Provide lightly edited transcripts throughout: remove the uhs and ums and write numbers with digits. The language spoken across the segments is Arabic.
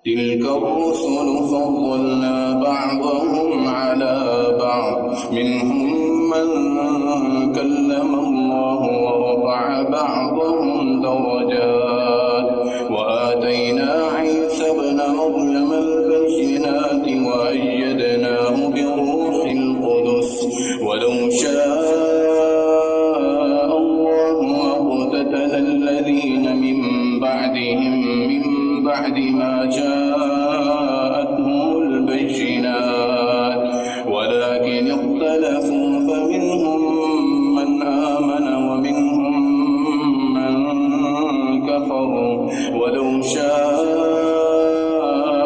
تلك الرسل فضلنا بعضهم على بعض منهم من كلم الله ورفع بعضهم درجات وآتينا عيسى ابن مريم البينات وأيدناه بروح القدس ولو شاء الله ما اقتتل الذين من بعدهم من بعد ما جاءتهم البينات ولكن اختلفوا فمنهم من آمن ومنهم من كفر ولو شاء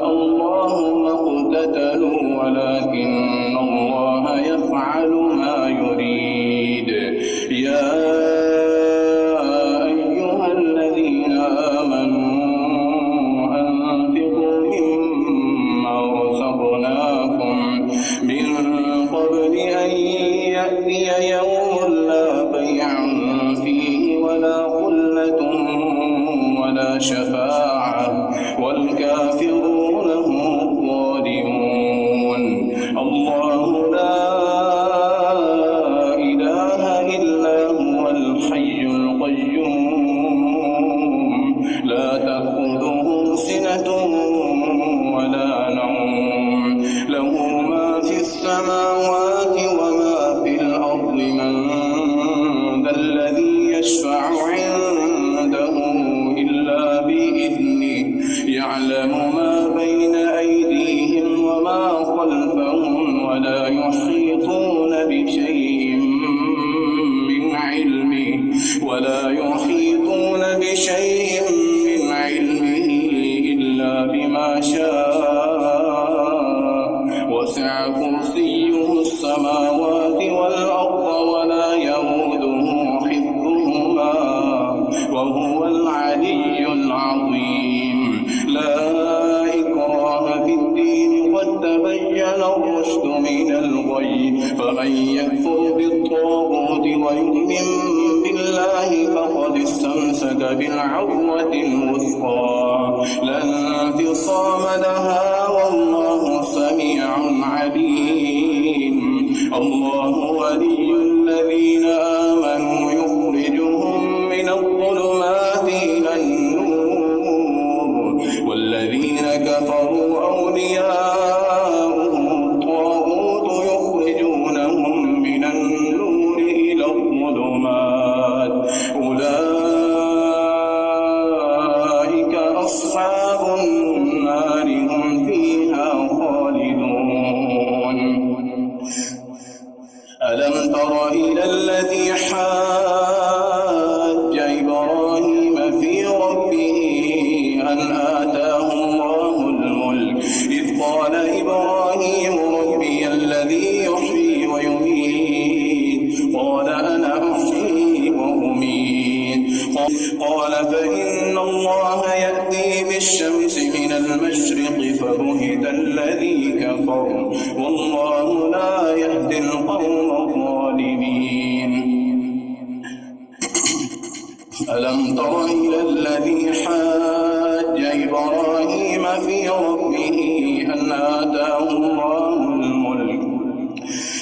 الله ما اقتتلوا ولكن الله يفعل ما يريد. يا أيها الذين آمنوا من قبل أن يأتي يوم لا بيع فيه ولا خلة ولا شفاعة والكافرون هم الظالمون. الله لا إله إلا هو الحي القيوم لا تأخذه سنة ولا نوم له السماوات وما في الأرض من ذا الذي يشفع عنده إلا بإذنه يعلم ما بين أيديهم وما خلفهم ولا يحيطون بشيء من علمه إلا بما شاء وسع كرسيه السماوات والأرض ولا يئوده حفظهما وهو العلي العظيم. لا إكراه في الدين قد تبين الرشد من الغي فمن يكفر بالطاغوت ويؤمن بالله فقد استمسك بالعروة الوثقى لا انفصام لها والله سميع عليم. الله ولي الذين آمنوا يخرجهم من الظلمات إلى النور والذين كفروا أولياؤهم الطاغوت يخرجونهم من النور إلى الظلمات أولئك أصحاب النار هم فيها خالدون. ألم تر إلى الذي حاج إبراهيم في ربه أن آتاه الله الملك إذ قال إبراهيم ربي الذي يحيي ويميت قال أنا أحيي وأميت قال فإن الله يأتي بالشمس من المشرق فبهت الذي كفر والله لا يهدي القوم الظالمين. ألم تر إلى الذي حاج إبراهيم في ربه أن آتاه الله الملك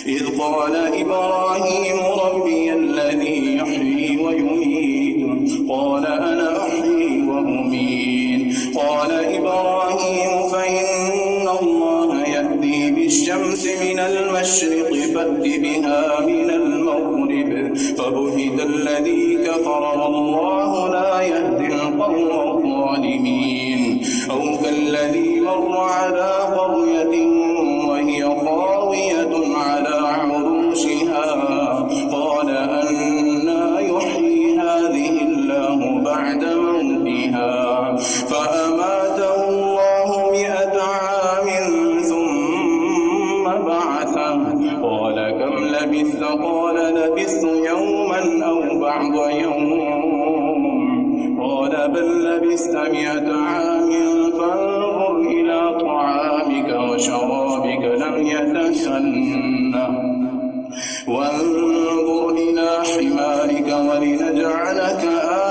إذ قال إبراهيم ربي الذي يحيي ويميت قال أنا أحيي وأميت قال إبراهيم فإن الله يأتي بالشمس من المشرق فأت بها من المغرب فبهت الذي كفر والله لا يهدي القوم الظالمين. أو كالذي مر على قرية وهي خاوية على عروشها قال أنى يحيي هذه الله بعد موتها فأماته الله 100 عام ثم بعثه قال كم لبثت قال لبثت يوما أو بعض يوم قال بل لبثت 100 عام فانظر إلى طعامك وشرابك لم يتسنه وانظر إلى حمارك ولنجعلك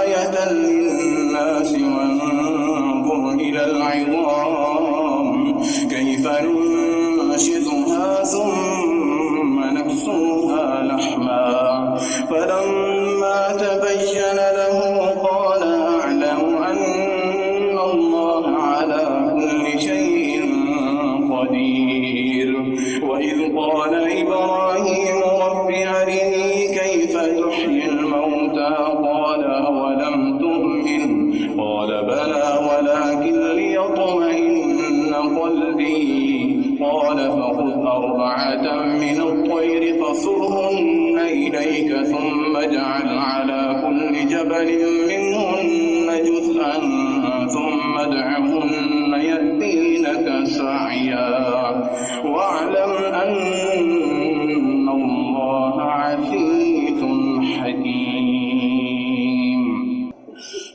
آية للناس وانظر إلى العظام عظام كيف ننشزها ثم نكسوها لحما فلما تبين له قال أعلم أن الله على كل شيء قدير وإذ قال إبراهيم رب أرني كيف تحيي الموتى قال أولم تؤمن قال بلى ولكن ليطمئن قلبي قال فخذ أربعة من الطير فصرهن إليك ثم اجعل على كل جبل منهن جزءا ثم ادعهن يأتينك سعيا واعلم أن الله عزيز حكيم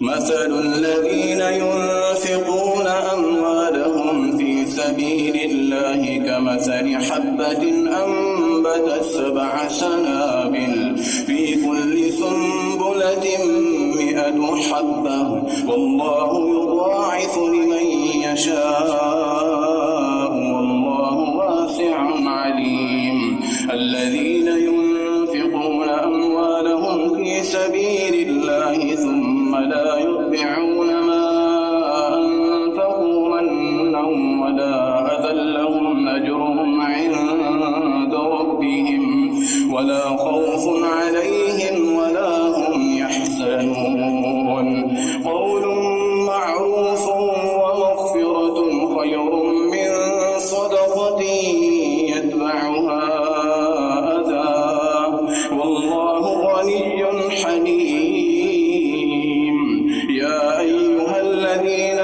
مثل الذين ينفقون أموالهم في سبيل الله كمثل حبة أنبتت 7 سنابل في كل سنبلة 100 حبة والله يضاعف لمن يشاء والله واسع عليم الذين ينفقون أموالهم في سبيل الله ثم لا يتبعون ما أنفقوا منا ولا أذى لهم أجرهم عند ربهم ولا خوف عليهم ولا هم يحزنون قول معروف ومغفرة خير من صدقة يتبعها أذى والله غني حليم يا أيها الذين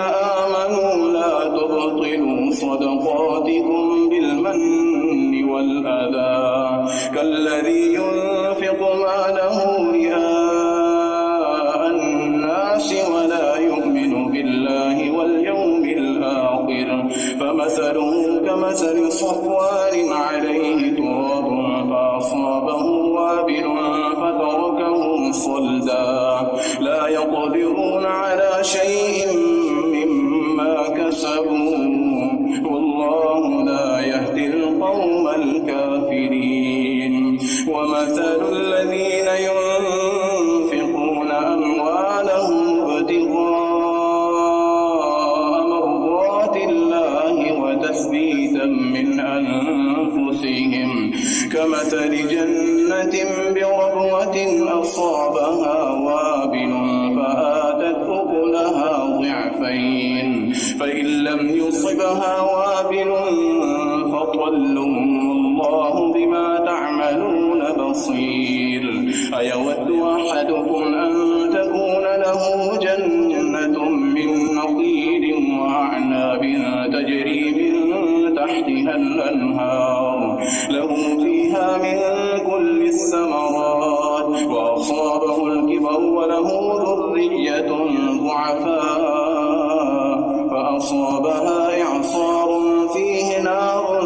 آمنوا لا تبطلوا صدقاتكم بالمن والأذى كالذي ينفق ماله رئاء الناس ولا يؤمن بالله واليوم الآخر فمثله كمثل صفوان عليه تراب فأصابه وابل فتركه صلدا لا يقدرون على شيء مما كسبوا والله لا يهدي القوم الكافرين ومثل الذين ينفقون أموالهم ابتغاء مرضات الله وتثبيتا من أنفسهم كمثل جنة بربوة أصابها وابل فآتت أكلها ضعفين فإن لم يصبها وابل فطل والله بما تعملون بصير أيود أحدكم أن تكون له جنة من نخيل وأعناب تجري من تحتها الأنهار له فيها من كل الثمرات وأصابه الكبر وله ذرية ضعفاء فأصابها إعصار فيه نار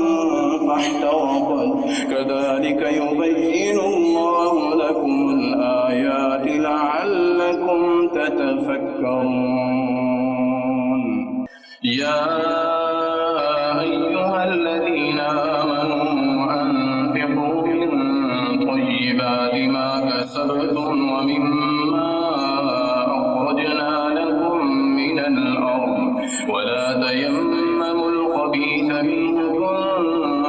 فاحترقت كذلك يبين الله لكم الآيات لعلكم تتفكرون يا أيها الذين آمنوا أنفقوا من طيبات ما كسبتم ومما أخرجنا لكم من الأرض ولا تيمموا الخبيث منه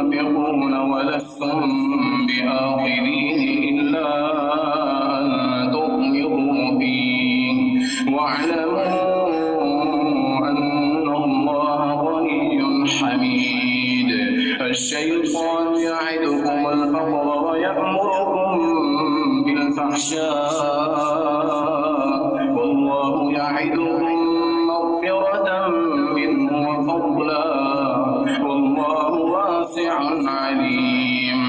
تنفقون ولستم بآخذيه إلا أن تغمضوا فيه واعلموا أن الله غني حميد الشيطان يعدكم الفقر ويأمركم بالفحشاء والله يعدكم مغفرة منه وفضلا والله واسع عليم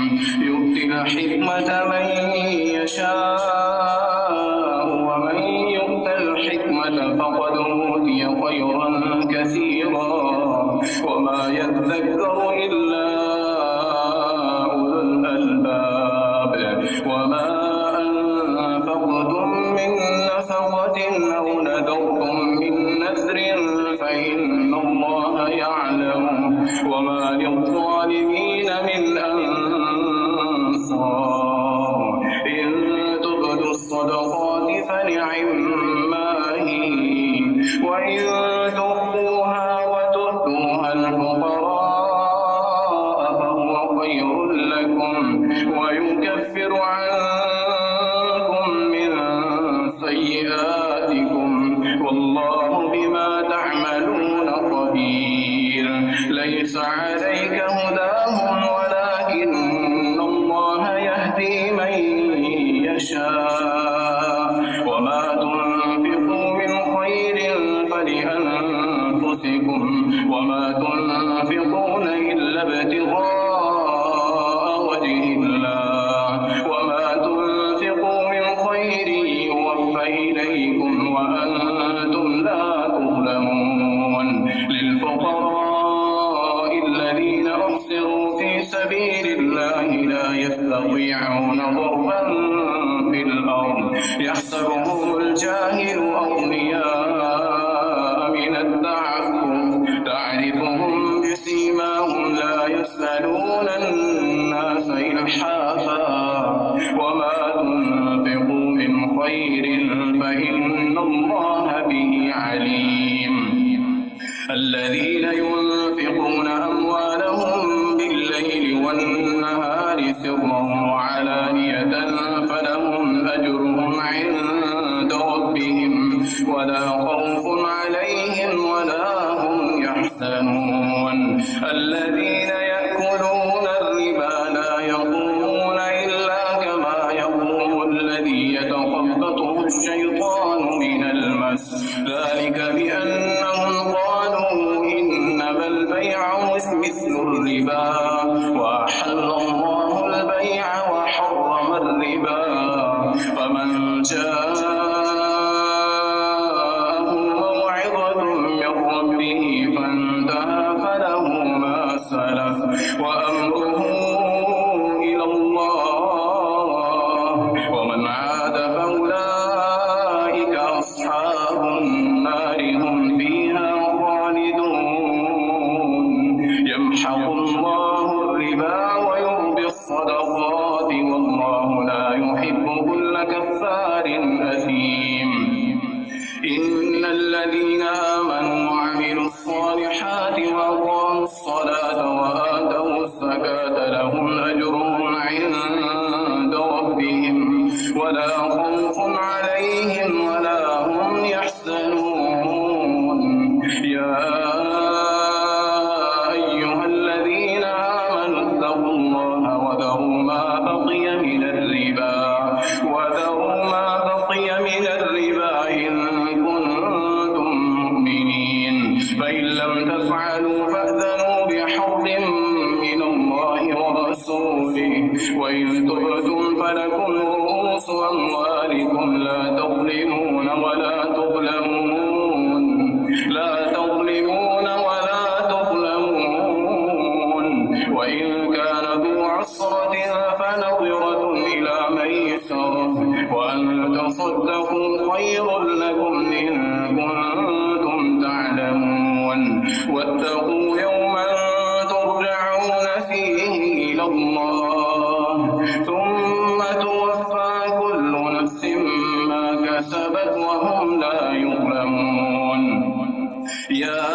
يؤتي الحكمة من يشاء ومن يؤت الحكمة فقد أوتي خيرا كثيرا وما يذكر إلا أولو الألباب وما أنفقتم من نفقة أو نذرتم من نذر فإن الله وما للظالمين من أنصار إن تبدوا الصدقات فنعما هي وإن تخفوها وتؤتوها الفقراء فهو خير لكم ويكفر عنكم من سيئاتكم والله بما تعملون خبير ليس عليك هداهم ولكن الله يهدي من يشاء وما تنفقوا من خير فلأنفسكم وما تنفقون إلا ابتغاء وجه الله وما تنفقوا من خير يوفى إليكم وأنتم لا تظلمون للفقراء الذين أحصروا في سبيل الله لا يستطيعون ضربا في الأرض يحسبهم الجاهل أغنياء من التعفف تعرفهم بسيماهم لا يسألون الناس إلحافا وما تنفقوا من خير فإن الله به عليم الذين ينفقون أموالهم بالليل والنهار سرا وعلانية فلهم أجرهم عند ربهم ولا خوف عليهم ولا هم يحزنون الذين يأكلون الربا لا يقومون إلا كما يقوم الذي يتخبطه الشيطان من المس ذلك بأنهم قالوا إنما البيع مثل الربا وأحل الله البيع وحرم الربا فمن جاءه موعظة من ربه فانتهى فله ما سلف وأمره إلى الله ومن عاد فأولئك أصحاب النار هم فيها خالدون يمحق الله الربا ويربي الصدقات والله لا يحب كل كفار أثيم إن الذين آمنوا وعملوا الصالحات وأقاموا الصلاة وآتوا الزكاة لهم أجرهم عند ربهم ولا خوف عليهم ولا هم يحزنون يا أيها الذين آمنوا اتقوا الله وذروا ما بقي من الربا إن كنتم مؤمنين فإن لم تفعلوا فأذنوا بحرب من الله ورسوله وإن تبتم فلكم رؤوس أموالكم لا تظلمون ولا تظلمون وإن كان ذو عسرة فنظرة إلى ميسرة وأن تصدقوا خير لكم إن كنتم تعلمون واتقوا يوما ترجعون فيه إلى الله ثم توفى كل نفس ما كسبت وهم لا يظلمون يا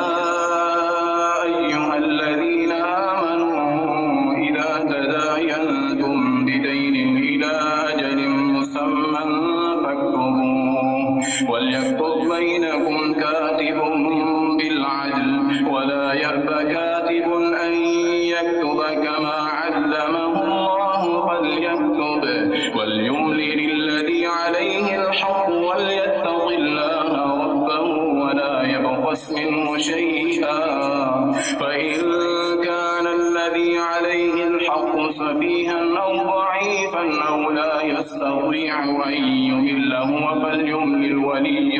أيها الذين آمنوا إذا تداينتم بدين إلى أجل مسمى فاكتبوه وليكتب بينكم كاتب بالعدل ولا يأب كاتب أن يكتب كما علمه الله فليكتب وليملل الذي عليه الحق وليتق الله ربه ولا يبخس منه شيئا فإن كان الذي عليه الحق سفيها أو ضعيفا أو لا يستطيع أن يمله فليملل وليه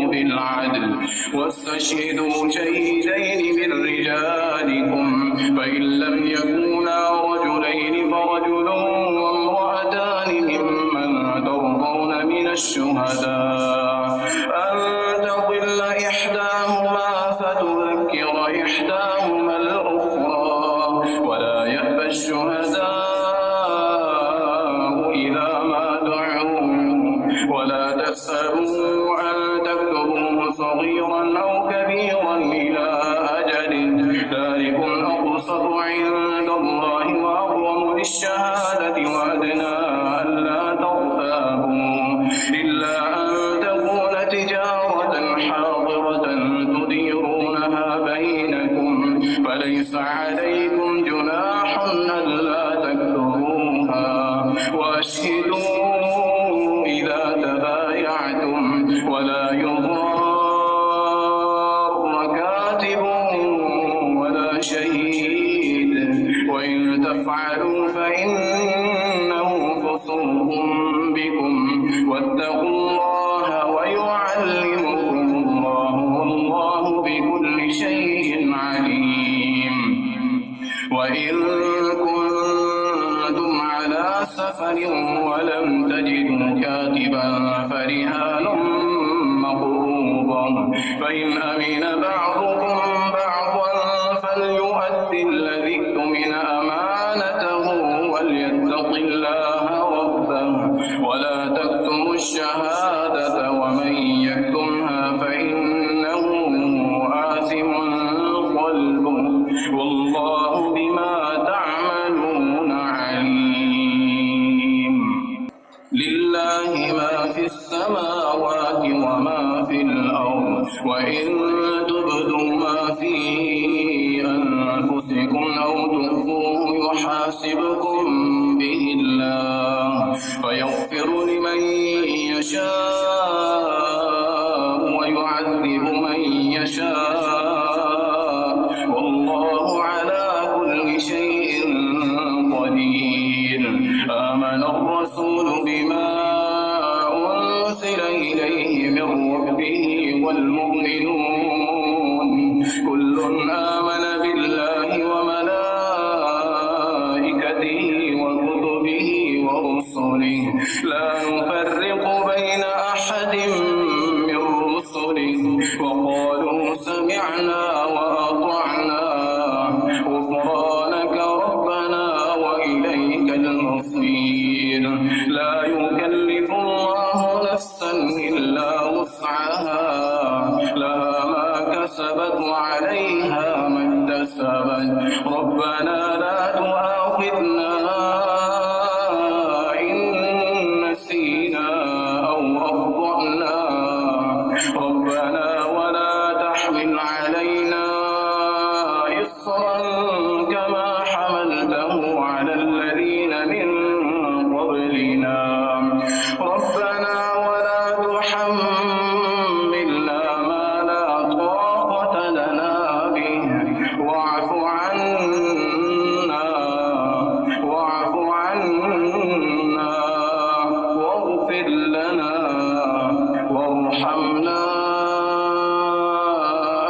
بالعدل واستشهدوا شهيدين من رجالكم فإن لم يكونا رجلين فرجل وامرأتان ممن ترضون من الشهداء أن تضل إحداهما فتذكر إحداهما الأخرى الشهداء إذا ما دعوا ولا تسأموا أن تكتبوه صغيرا أو كبيرا إلى أجل ذلكم أقسط عند الله وأقوم للشهادة وأدنى ألا ترتابوا إلا أن تكون تجارة حاضرة تديرونها بينكم فليس عليكم جناح ألا تكتبوها وأشهدوا إذا تبايعتم ولا يضار كاتب ولا شهيد وإن تفعلوا فإنه فسوق بكم واتقوا الله ويعلمكم الله والله بكل شيء عليم. وإن كنتم على سفر ولم تجدوا كاتبا فرهان مقبوضا فإن أمن بعضكم بعضا فليؤدي الذي اؤتمن أمانته وليتق الله ربه ولا تكتموا الشهادة ومن يكتمها فإنه آثم قلبه والله بما تعملون عليم. لله ما في السماوات وما في الأرض وإن تبدوا ما في أنفسكم أو تخفوه يحاسبكم به الله فيغفر لمن يشاء ويعذب من يشاء والله على كل شيء قدير. آمن الرسول بما أنزل إليه من ربه والمؤمنون كل آمن بالله وملائكته وكتبه ورسله لا نفرق بين أحد من رسله وقالوا سمعنا وأطعنا غفرانك ربنا وإليك المصير. لا يكلف الله نفسا إلا وسعها لها ما كسبت وعليها ما اكتسبت ربنا لا تؤاخذنا إن نسينا أو أخطأنا ربنا ولا تحمل علينا إصرا كما حملته على الذين من قبلنا ربنا ولا تحملنا ما لا طاقة لنا به واعف عنا واغفر لنا وارحمنا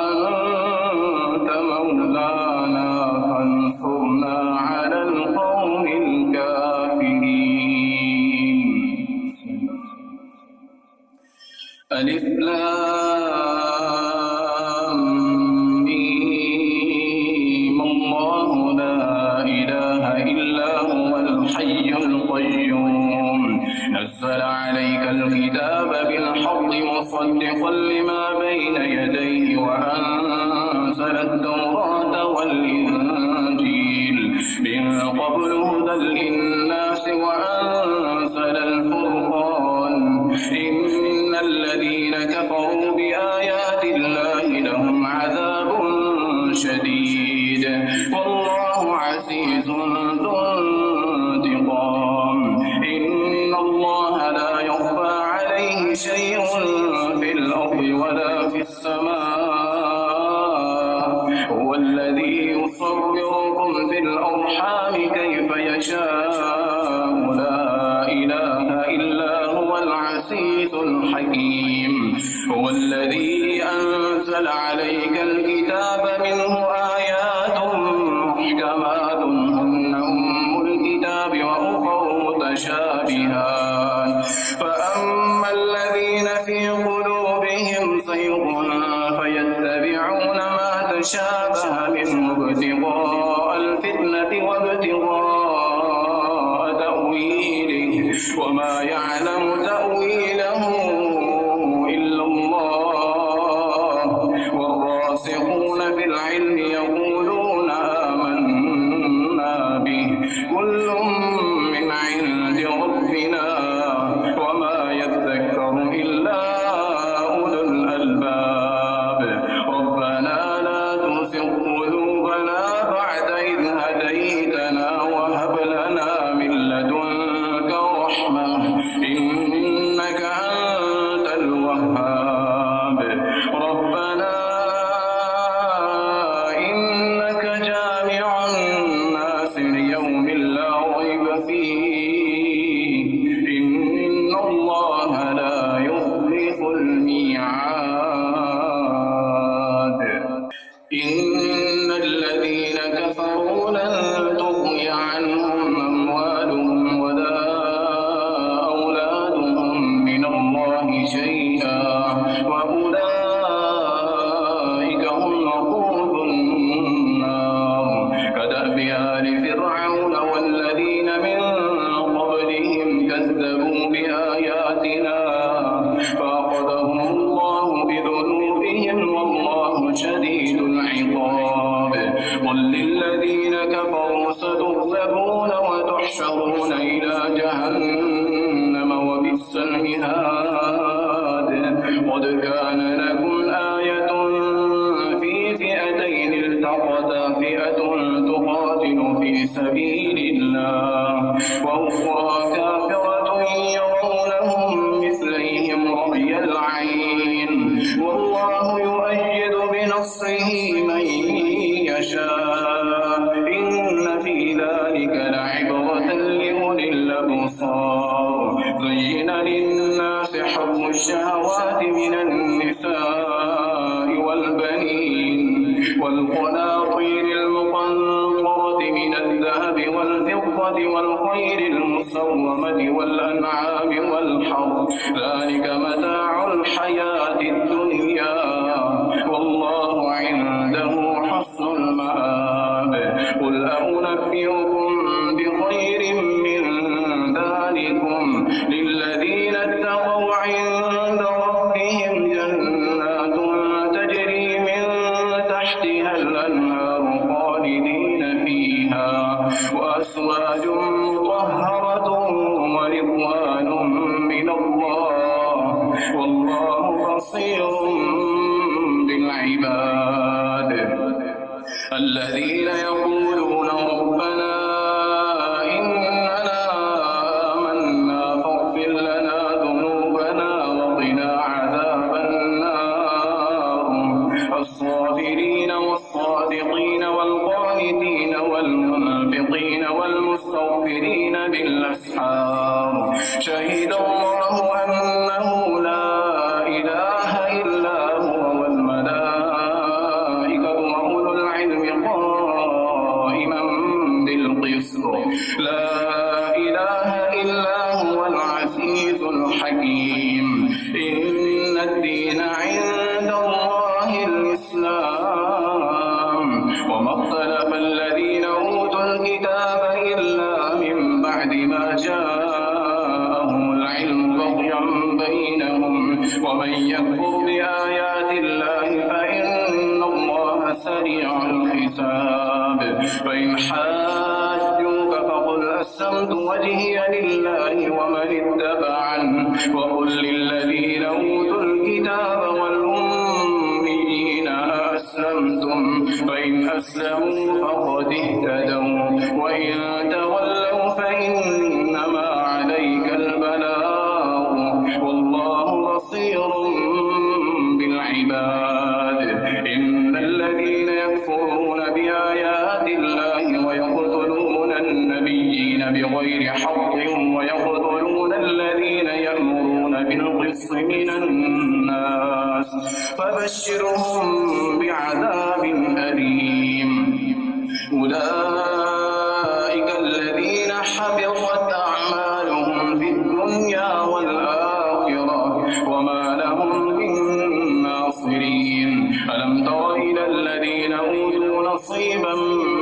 أنت مولانا فانصرنا على القوم الكافرين. ألف لام ميم الله لا إله إلا هو الحي القيوم نزل عليك الكتاب بالحق مصدقا لما بين يديه وأنزل التوراة والإنجيل من قبل هدى للناس وأنزل الفرقان إن الذين كفروا بآيات الله لهم عذاب شديد والله عزيز ذو انتقام. إن الله لا يخفى عليه شيء في الأرض ولا في السماء هو الذي يصوركم في الأرحام كيف يشاء لا إله إلا هو العزيز الحكيم. هو الذي أنزل عليك الكتاب منه آيات محكمات هن أم الكتاب وأخر متشابهات فأما الذين في قلوبهم زيغ فيتبعون ما تشابه منه ابتغاء الفتنة وابتغاء العلم يقولون آمنا به كل من عند ربنا وما يذكر إلا أولو الألباب ربنا لا تزغ قلوبنا بعد إذ هديتنا وهب لنا من لدنك رحمة إنك أنت الوهاب ربنا إنك جامع الناس ليوم لا ريب فيه إن الله لا يخلف الميعاد إن الذين كفروا لن تغني عنهم أموالهم ولا أولادهم من الله شيئا وأولئك هم وقود النار كدأب آل فرعون والذين من قبلهم كذبوا بآياتنا فأخذهم الله بذنوبهم والله شديد العقاب قل للذين كفروا ستغلبون وتحشرون إلى جهنم وبئس المهاد قد كان لكم آية في فئتين التقتا فئة تقاتل في سبيل الله وأخرى كافرة يرونهم مثليهم رأي العين والله يؤيد بنصره من يشاء إن في ذلك لعبرة لأولي الأبصار زين للناس حب الشهوات من النساء والبنين والقناطير المقنطرة من الذهب والفضة والخيل المسومة والأنعام والحرث ذلك متاع الحياة الدنيا والله عنده حسن المآب قل أنبئكم بخير من ذلكم للذين اتقوا عند ربهم جنات تجري من تحتها الأنهار خالدين فيها وأزواج مطهرة ورضوان من الله والله بصير بالعباد الذين يقولون ربنا إننا آمنا فاغفر لنا ذنوبنا وقنا عذاب النار الصابرين والصادقين والقانتين والمنفقين والمستغفرين بالأسحار شهد الله أنه لا إله إلا هو والملائكة وأولو العلم قائما بالقسط لا إله إلا هو العزيز الحكيم إن الدين عند الله الإسلام وما اختلف الذين أوتوا الكتاب إلا من بعد ما جاءهم العلم بغيا بينهم ومن يكفر بآيات الله فإن الله سريع الحساب فإن حاجوك فقل أسلمت وجهي لله ومن اتبعني وقل للذين أوتوا الكتاب والأميين أسلمتم فإن أسلموا فقد اهتدوا وإن تولوا فإنما عليك البلاغ والله بصير بالعباد إن الذين يكفرون بآيات الله ويقتلون النبيين بغير حق ويقتلون الذين يأمرون بالقسط من الناس فبشرهم بعذاب أليم أولئك الذين حبطت أعمالهم في الدنيا والآخرة وما لهم من ناصرين ألم تر إلى الذين أوتوا نصيبا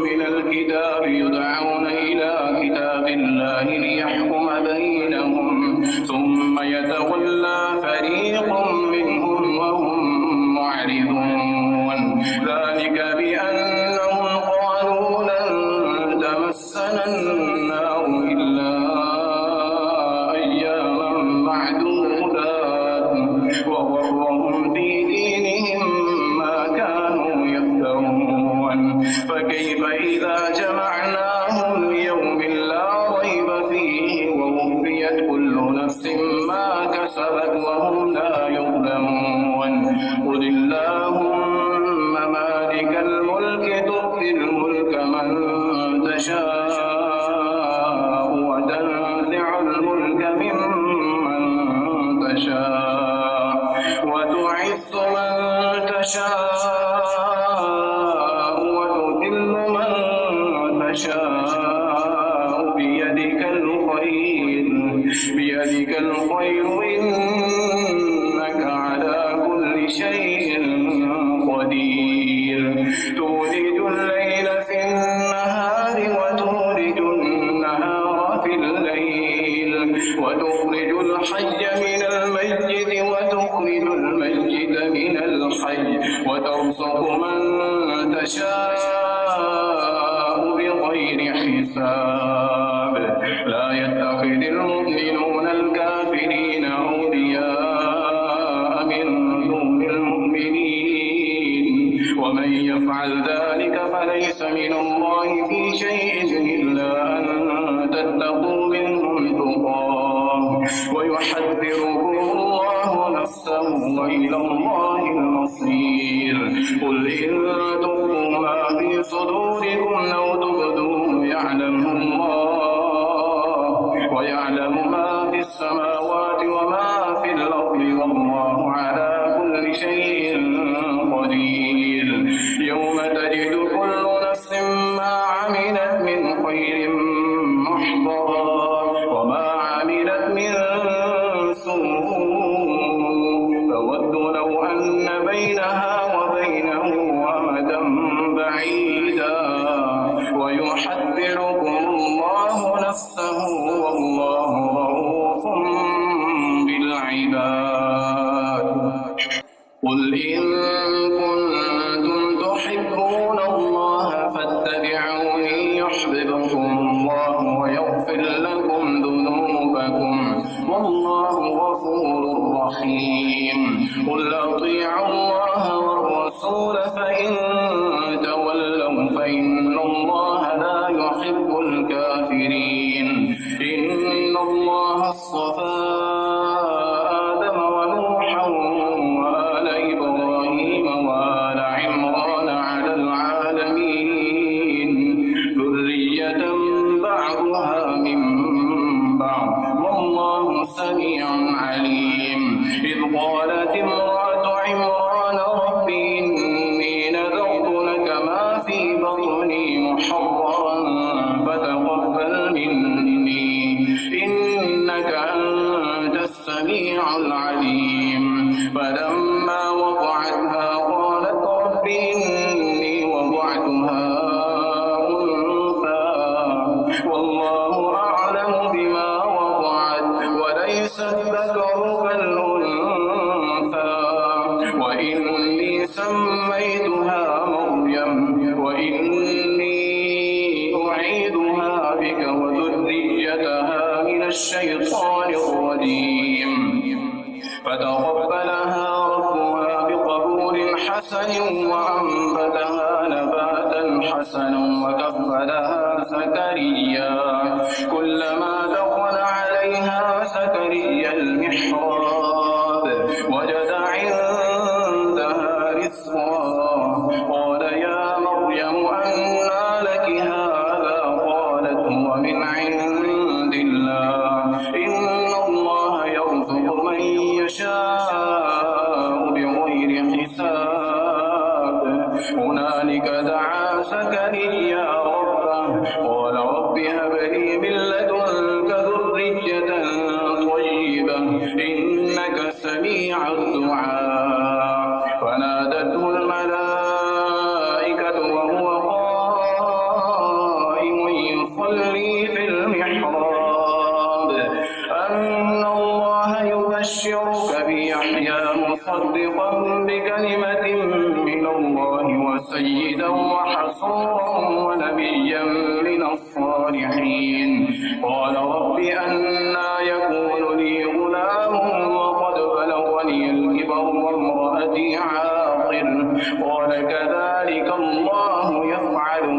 من الكتاب يدعون إلى كتاب الله ليحكم بينهم ثم يتولى فريق منهم وهم معرضون ذلك بأن فكيف إذا جمعناهم ليوم لا ريب فيه ووفيت كل نفس ما كسبت وهم لا يظلمون قل اللهم مالك الملك تؤتي الملك من تشاء وتنزع الملك ممن تشاء وتعز من تشاء وتذل من تشاء بيدك الخير إنك على كل شيء قدير تولج الليل في النهار وتولج النهار في الليل وتخرج الحي من الميت وتخرج الميت من الحي وترزق من تشاء بغير حساب لا يتخذ المؤمنون الكافرين أولياء من دون المؤمنين ومن يفعل ذلك فليس من الله في شيء إلا أن تتقوا منهم تقاه ويحذركم الله نفسه وإلى الله المصير قل إن تخفوا ما في صدوركم أو تبدوه يعلمه الله ويعلم ما في السماوات وما في الأرض والله على كل شيء قدير يوم تجد كل نفس ما عملت من خير محضرا وما عملت من سوء تود لو أن بينها وبينه أمدا بعيدا ويحذركم الله نفسه والله رؤوف بالعباد قل إن كنتم تحبون الله فاتبعوني يحببكم الله ويغفر لكم ذنوبكم والله غفور رحيم قل أطيعوا الله والرسول فإن تولوا فإن الله لا يحب الكافرين إن الله اصطفى آدم ونوحا وآل إبراهيم وآل عمران على العالمين ذرية بعضها من بعض والله سميع عليم إذ قالت امرأة عمران رب إني نذرت لك ما في بطني محررا فتقبل مني إنك أنت السميع العليم فلما وضعتها قالت رب إني وضعتها أنثى والله أعلم بما وضعت وليس الذكر كالأنثى وإني سميتها مريم وإني أعيدها بك وذريتها من الشيطان الرجيم فتقبلها ربها بقبول حسن وأنبتها نباتا حسنا وكفلها زكريا كلما دخل عليها زكريا المحراب وجد عندها رزقا قال يا مريم أنى لك هذا قالت هو من عند الله إن الله يرزق من يشاء بغير حساب هنالك دعا زكريا ربه قال رب هب لي من لدنك ذرية طيبة إنك سميع الدعاء فنادته الملائكة وهو قائم يصلي في المحراب أن الله يبشرك بيحيى مصدقا بكلمة من الله وسيدا وحصورا ونبيا من الصالحين قال رب أنى يكون لي غلام وقد بلغني الكبر وامرأتي عاقر قال كذلك الله يفعل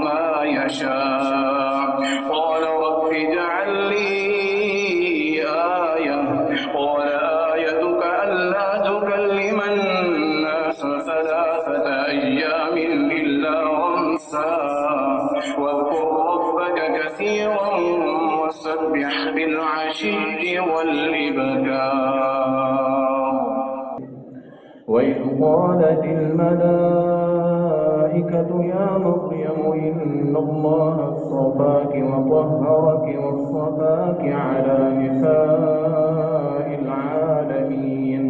يشاء قال رب اجعل لي آية قال آيتك ألا تكلم الناس 3 أيام إلا رمسا واذكر ربك كثيرا وسبح بالعشي والإبكار. وإذ قالت الملائكة يا مريم إن الله اصطفاك وطهرك واصطفاك على نساء العالمين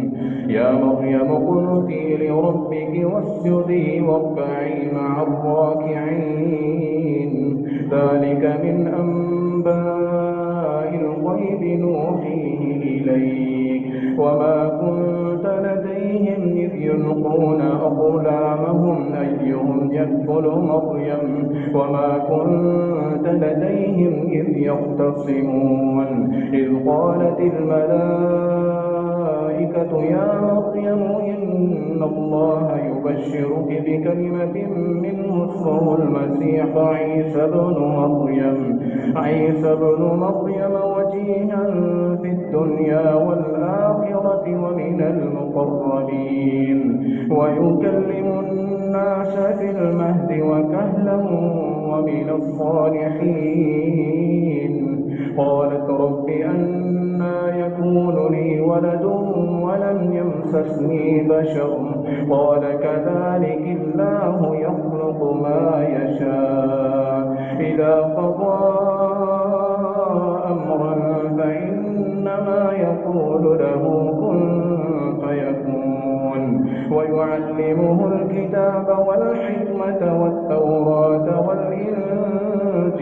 يا مريم اقنتي لربك واسجدي واركعي مع الراكعين ذلك من أنباء الغيب نوحيه إليك وما كنت لديهم إذ يلقون أقلامهم أيهم يكفل مريم وما كنت لديهم إذ يختصمون إذ قالت الملائكة يا مريم إن الله يبشرك بكلمة منه اسمه المسيح عيسى بن مريم وجيها في الدنيا والآخرة ومن المقربين ويكلم الناس في المهد وكهلا ومن الصالحين. قالت رب أنى يكون لي ولد ولم يمسسني بشر قال كذلك الله يخلق ما يشاء إذا قضى أمرا فإنما يقول له كن فيكون ويعلمه الكتاب والحكمة والتوراة والإنجيل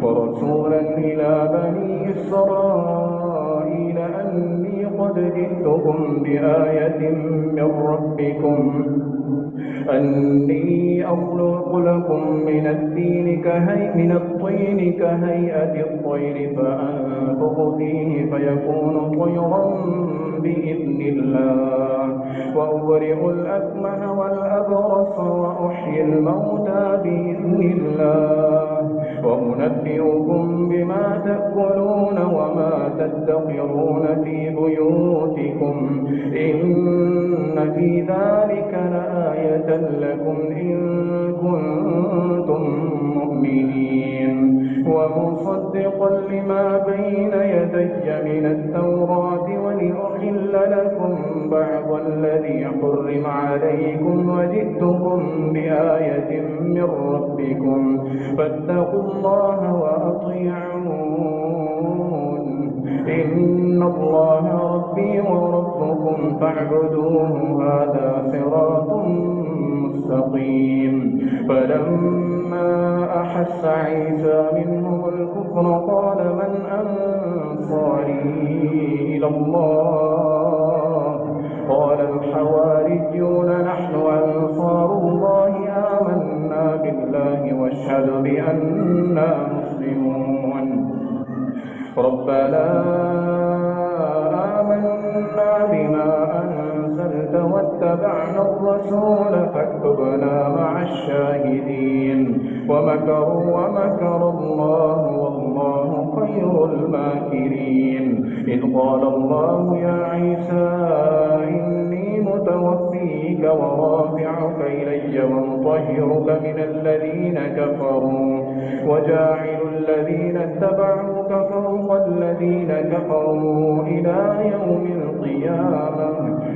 ورسولا إلى بني إسرائيل أني قد جئتكم بآية من ربكم أني أخلق لكم من الطين كهيئة الطير فأنفخ فيه فيكون طيرا بإذن الله وأبرئ الأكمه والأبرص وأحيي الموتى بإذن الله وأنبئكم بما تأكلون وما تدخرون في بيوتكم إن في ذلك لآية لكم إن كنتم مؤمنين ومصدقا لما بين يدي من التوراة ولأحل لكم بعض الذي حرم عليكم وجئتكم بآية من ربكم فاتقوا الله وأطيعون إن الله ربي وربكم فاعبدوه هذا صراط مستقيم. فلما أحس عيسى منهم الكفر قال من أنصاري إلى الله قال الحواريون نحن أنصار الله آمنا بالله واشهد بأننا مسلمون. ربنا آمنا بما أنزلت واتبعنا الرسول فاكتبنا مع الشاهدين ومكروا ومكر الله والله خير الماكرين. إذ قال الله يا عيسى إني متوفيك ورافعك إلي ومطهرك من الذين كفروا وجاعل الذين اتبعوك فوق الذين كفروا إلى يوم القيامة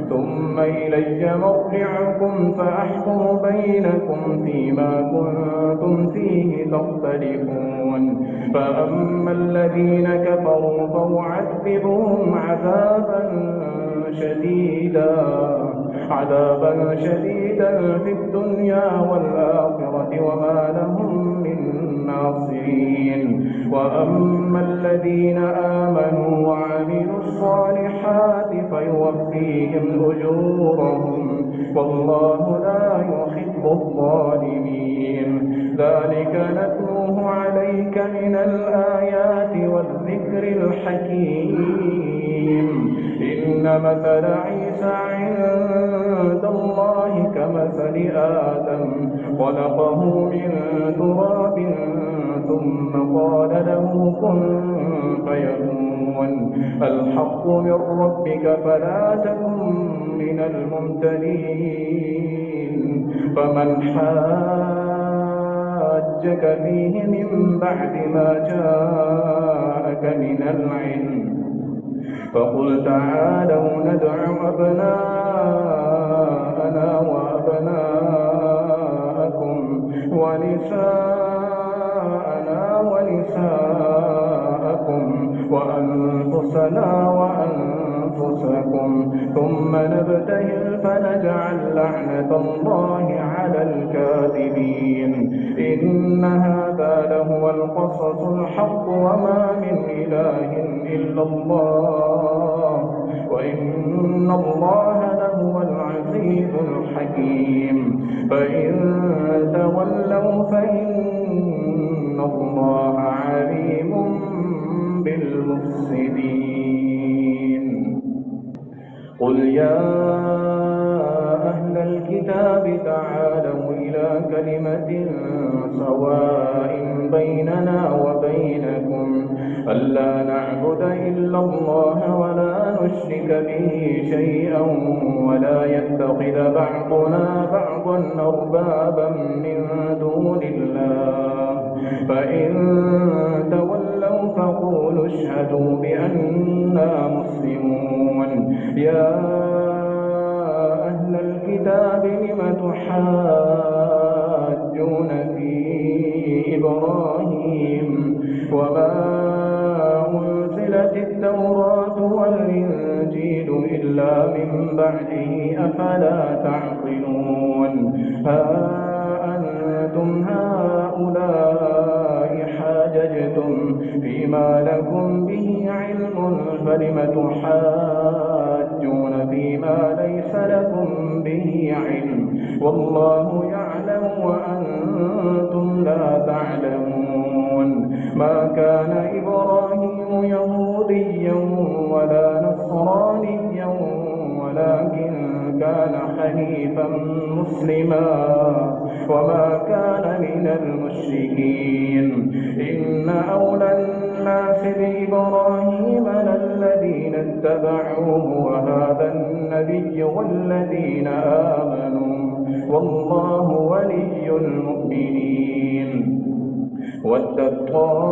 ثم إلي مرجعكم فأحكم بينكم فيما كنتم فيه تختلفون. فأما الذين كفروا فأعذبهم عذابا شديدا في الدنيا والآخرة وما لهم من ناصرين. وأما الذين آمنوا وعملوا الصالحات فيوفيهم أجورهم والله لا يحب الظالمين. ذلك نتلوه عليك من الآيات والذكر الحكيم. إن مثل عيسى عند الله كمثل آدم خلقه من تراب ثم قال له كن فيكون. الحق من ربك فلا تكن من الممترين. فمن حاجك فيه من بعد ما جاءك من العلم فقل تعالوا ندع أبناءنا وأبناءكم ونساءنا ونساءكم وأنفسنا وأنفسكم ثم نبتهل فنجعل لعنة الله على الكاذبين. إن هذا لهو القصص الحق وما من إله إلا الله وإن الله لهو العزيز الحكيم. فإن تولوا فإن الله عليم بالمفسدين. قل يا أهل الكتاب تعالوا إلى كلمة سواء بيننا وبينكم ألا نعبد إلا الله ولا نشرك به شيئا ولا يتخذ بعضنا بعضا أربابا من دون الله. فإن تولوا فقولوا اشهدوا بأننا مسلمون. يا أهل الكتاب لم تحاجون في إبراهيم وما أنزلت التوراة والإنجيل إلا من بعده أفلا تعقلون. ها أنتم هؤلاء حاججتم فيما لكم به علم فلم تحاجون فيما ليس لكم به علم والله يعلم وأنتم لا تعلمون. ما كان إبراهيم يهوديا ولا نصرانيا ولكن كان حنيفا مسلما وما كان من المشركين. إن أولى الناس بإبراهيم للذين اتبعوه وهذا النبي والذين آمنوا والله ولي المؤمنين. ودت طائفة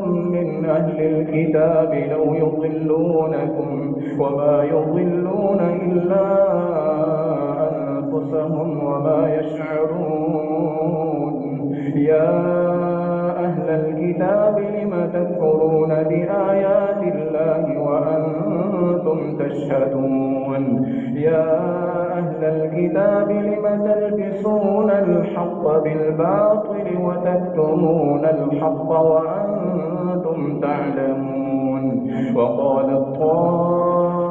من أهل الكتاب لو يضلونكم وما يضلون إلا أنفسهم وما يشعرون. يا أهل الكتاب لم تكفرون بآيات الله وأنتم تشهدون. يا أهل الكتاب لم تلبسون الحق بالباطل وتكتمون الحق وأنتم تعلمون. وقالت طائفة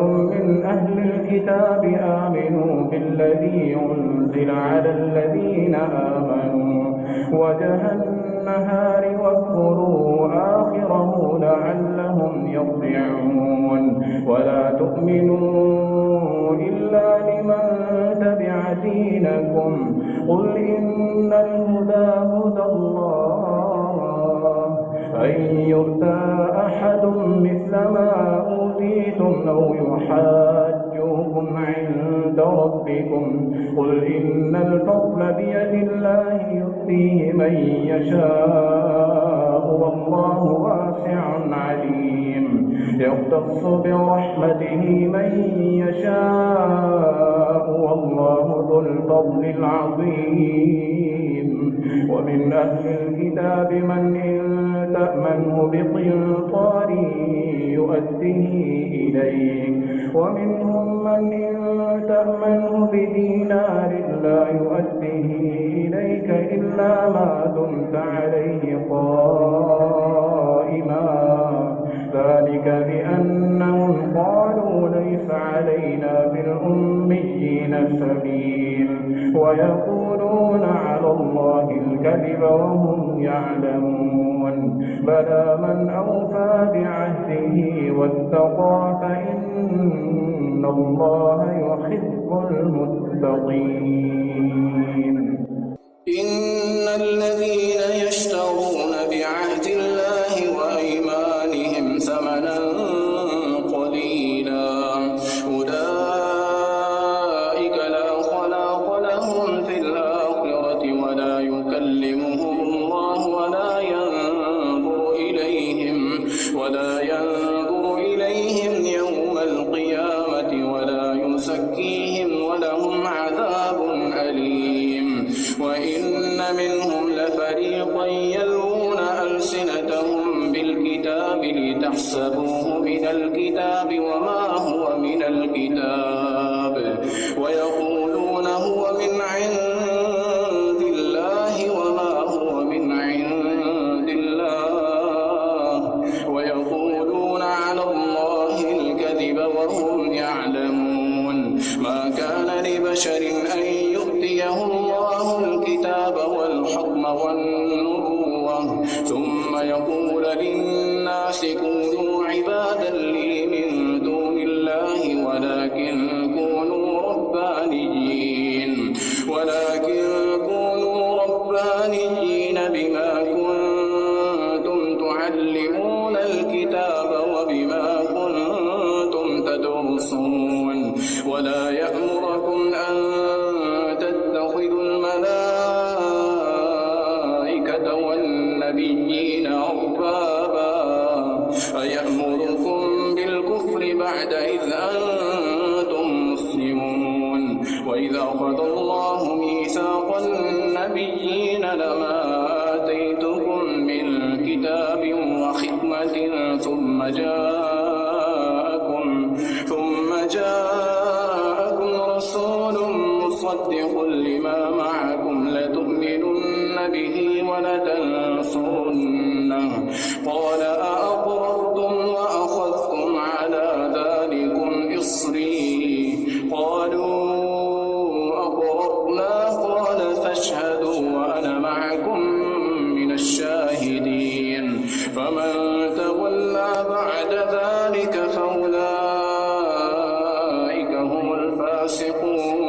من أهل الكتاب آمنوا بالذي أنزل على الذين آمنوا وجه النهار واكفروا آخره لعلهم يرجعون. ولا تؤمنوا إلا لمن تبع دينكم قل إن الهدى هدى الله أن يؤتى أحد مثل ما أوتيتم أو يحاجوكم عند ربكم قل إن الفضل بيد الله يؤتيه من يشاء والله واسع عليم. يختص برحمته من يشاء والله ذو الفضل العظيم. ومن أهل الكتاب من إن تأمنه بقنطار يؤديه إليك ومنهم من إن تأمنه بدينار لا يؤديه إليك إلا ما دمت عليه قائما. ذلك بأنهم قالوا ليس علينا في الأميين سبيل ويقولون على الله الكذب وهم يعلمون بلى من أوفى بعهده واتقى فإن الله يحب المتقين. إن الذين يشترون بعهد الله وأيمانهم ثمنا قليلا أولئك لا خلاق لهم في الآخرة ولا يكلمهم الله ولا ينظر إليهم يوم القيامة ولا يزكيهم ولهم عذاب أليم. وإن منهم لفريقا يلوون ألسنتهم بالكتاب لتحسبوه من الكتاب وما هو من الكتاب ويقولون هو من عند الله وما هو من عند الله ويقولون على الله الكذب وهم يعلمون. ما كان لبشر أن يؤتيه الله الكتاب والحكم والنبوة ثم يقول للناس كونوا عبادا لي من دون الله ولكن كونوا ربانيين بما كنتم تعلمون الكتاب وبما كنتم تدرسون ولا يأمركم أن تتخذوا الملائكة والنبيين أربابا أيأمركم بالكفر بعد إذ أنتم مسلمون. وإذا أخذ الله ميثاق النبيين لما آتيتكم من كتاب وحكمة ثم جاءكم رسول مصدق لما معكم لتؤمنن به ولتنصرنه قال أأقررتم وأخذتم على ذلكم إصري قالوا أقررنا قال فاشهدوا وأنا معكم من الشاهدين. فمن تولى بعد ذلك فأولئك هم الفاسقون.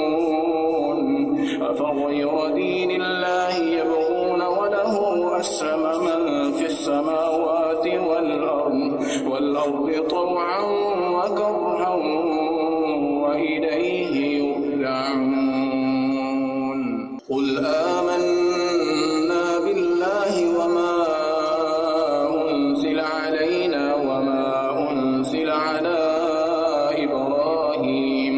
أفغير دين الله يبغون وله أسلم من في السماوات والأرض طوعا وكرها وإليه يرجعون. قل آمنا بالله وما أنزل علينا وما أنزل على إبراهيم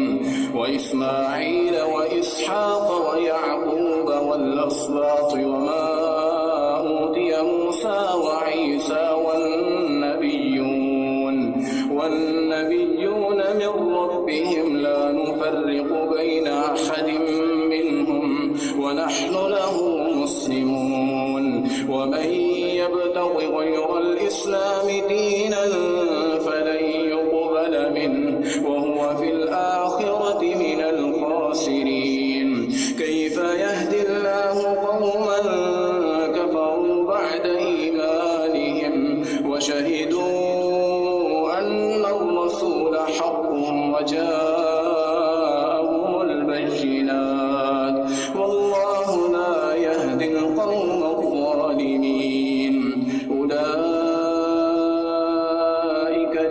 وإسماعيل وإسحاق ويعقوب والأسباط وما أوتي موسى وعيسى والنبيون من ربهم لا نفرق بين أحد منهم ونحن له مسلمون. ومن يبتغ غير الإسلام دينا فلن يقبل منه وهو في الآخرة من الخاسرين. كيف يهدي الله قوما كفروا بعد إيمانهم وشهدوا أن الرسول حق وجاءهم البينات والله لا يهدي القوم الظالمين. أولئك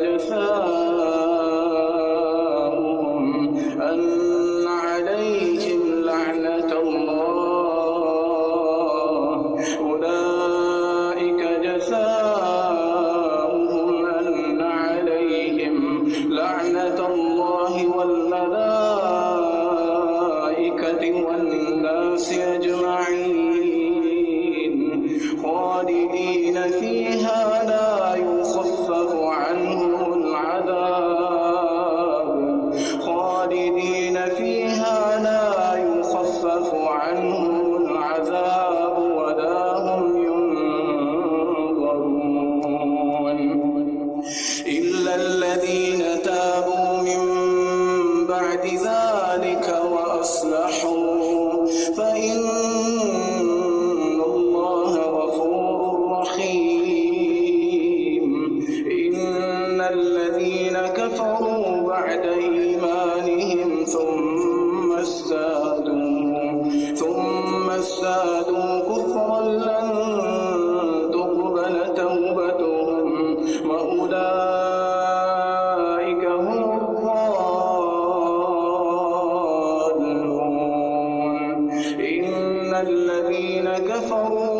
جزاؤهم أن عليهم لعنة الله أولئك جزاؤهم أن عليهم لعنة الله والملائكة والناس أجمعين خالدين فيها لا يخفف عنهم العذاب خالدين فيها لا يخفف عنهم العذاب ولا هم ينظرون إلا الذين تابوا من بعد ذلك وازدادوا كفرا لن تقبل توبتهم وأولئك هم الضالون. إن الذين كفروا